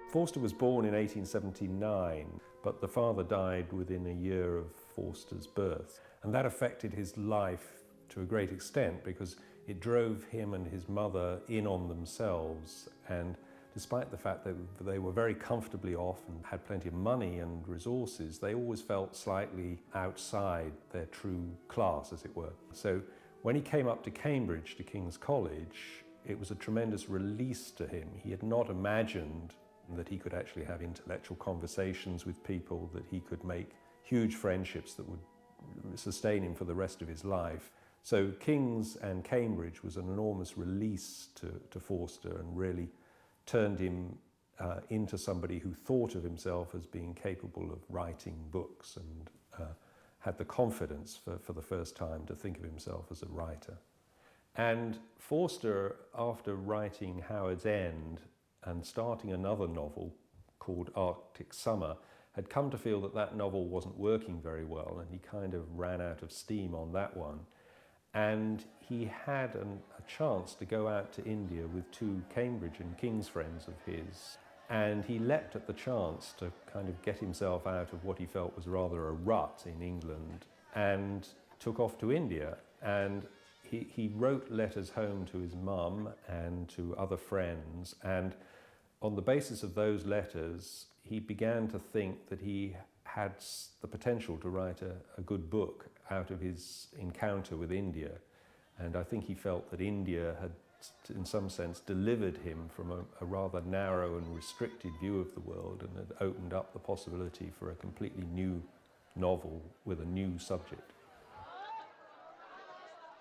Forster was born in 1879, but the father died within a year of Forster's birth. And that affected his life to a great extent because it drove him and his mother in on themselves. And despite the fact that they were very comfortably off and had plenty of money and resources, they always felt slightly outside their true class, as it were. So when he came up to Cambridge, to King's College, it was a tremendous release to him. He had not imagined that he could actually have intellectual conversations with people, that he could make huge friendships that would sustain him for the rest of his life. So King's and Cambridge was an enormous release to Forster and really turned him into somebody who thought of himself as being capable of writing books and had the confidence for the first time to think of himself as a writer. And Forster, after writing Howard's End and starting another novel called Arctic Summer, had come to feel that that novel wasn't working very well, and he kind of ran out of steam on that one. And he had a chance to go out to India with two Cambridge and King's friends of his, and he leapt at the chance to kind of get himself out of what he felt was rather a rut in England, and took off to India. And he wrote letters home to his mum and to other friends, and on the basis of those letters, he began to think that he had the potential to write a good book out of his encounter with India. And I think he felt that India had, in some sense, delivered him from a rather narrow and restricted view of the world, and had opened up the possibility for a completely new novel with a new subject.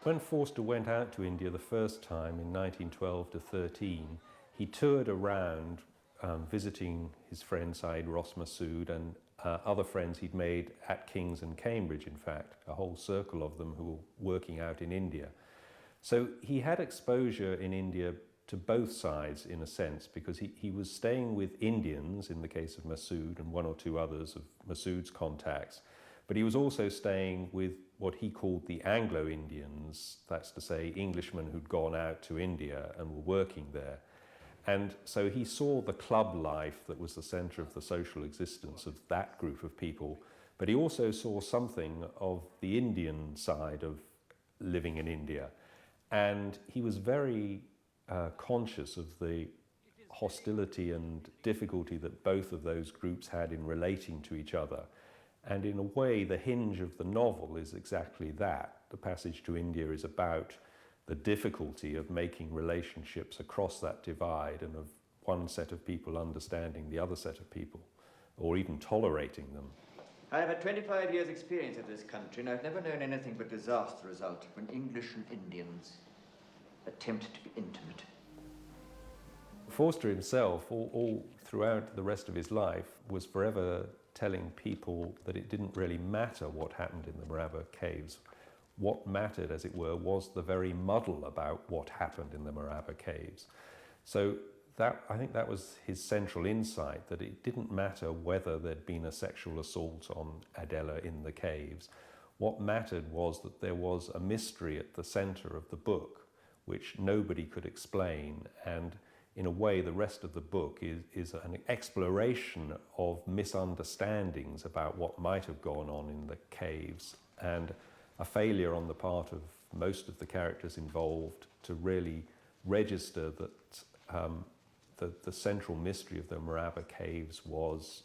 When Forster went out to India the first time in 1912 to 13, he toured around visiting his friend Said Ross Massoud and other friends he'd made at King's and Cambridge, in fact, a whole circle of them who were working out in India. So he had exposure in India to both sides, in a sense, because he was staying with Indians, in the case of Massoud and one or two others of Massoud's contacts, but he was also staying with what he called the Anglo-Indians, that's to say Englishmen who'd gone out to India and were working there. And so he saw the club life that was the centre of the social existence of that group of people, but he also saw something of the Indian side of living in India. And he was very conscious of the hostility and difficulty that both of those groups had in relating to each other. And in a way, the hinge of the novel is exactly that. The Passage to India is about the difficulty of making relationships across that divide, and of one set of people understanding the other set of people, or even tolerating them. I've had 25 years' experience of this country, and I've never known anything but disaster result when English and Indians attempt to be intimate. Forster himself, all throughout the rest of his life, was forever telling people that it didn't really matter what happened in the Morava caves. What mattered, as it were, was the very muddle about what happened in the Morava caves. So I think that was his central insight, that it didn't matter whether there'd been a sexual assault on Adela in the caves. What mattered was that there was a mystery at the centre of the book, which nobody could explain, and in a way the rest of the book is an exploration of misunderstandings about what might have gone on in the caves, and a failure on the part of most of the characters involved to really register that the central mystery of the Morava caves was,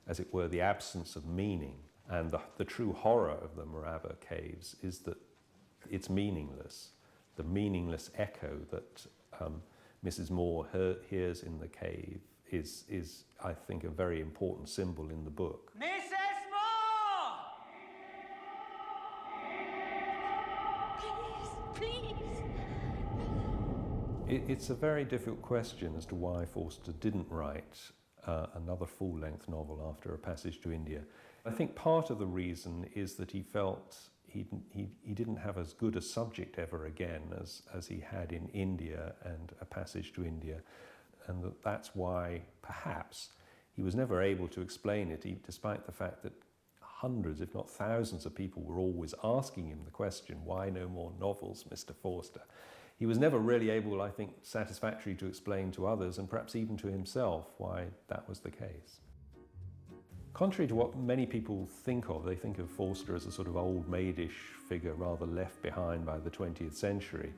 as it were, the absence of meaning. And the true horror of the Morava caves is that it's meaningless. The meaningless echo that Mrs. Moore hears in the cave is, I think, a very important symbol in the book. Mrs. Moore! Please! It's a very difficult question as to why Forster didn't write another full-length novel after A Passage to India. I think part of the reason is that he felt he didn't have as good a subject ever again as he had in India and A Passage to India, and that's why perhaps he was never able to explain it, despite the fact that hundreds, if not thousands, of people were always asking him the question, why no more novels, Mr. Forster? he was never really able, I think, satisfactorily to explain to others, and perhaps even to himself, why that was the case. Contrary to what many people think of, they think of Forster as a sort of old maidish figure, rather left behind by the 20th century.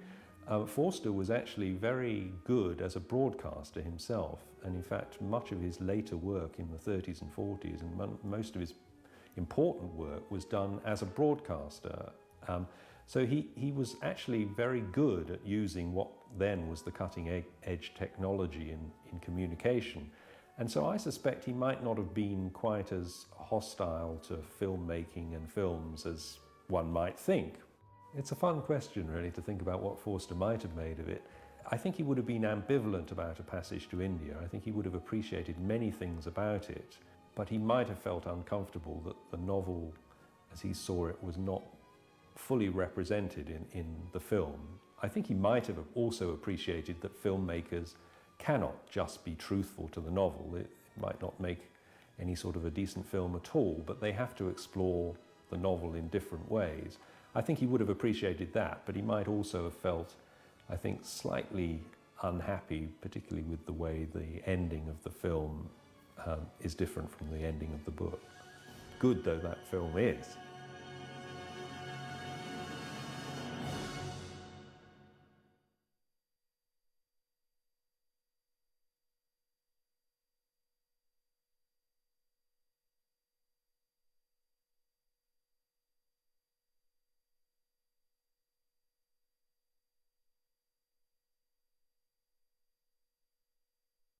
Forster was actually very good as a broadcaster himself, and in fact much of his later work in the 30s and 40s and most of his important work was done as a broadcaster. So he was actually very good at using what then was the cutting-edge technology in communication. And so I suspect he might not have been quite as hostile to filmmaking and films as one might think. It's a fun question, really, to think about what Forster might have made of it. I think he would have been ambivalent about A Passage to India. I think he would have appreciated many things about it, but he might have felt uncomfortable that the novel, as he saw it, was not fully represented in the film. I think he might have also appreciated that filmmakers cannot just be truthful to the novel. It might not make any sort of a decent film at all, but they have to explore the novel in different ways. I think he would have appreciated that, but he might also have felt, I think, slightly unhappy, particularly with the way the ending of the film is different from the ending of the book. Good though that film is.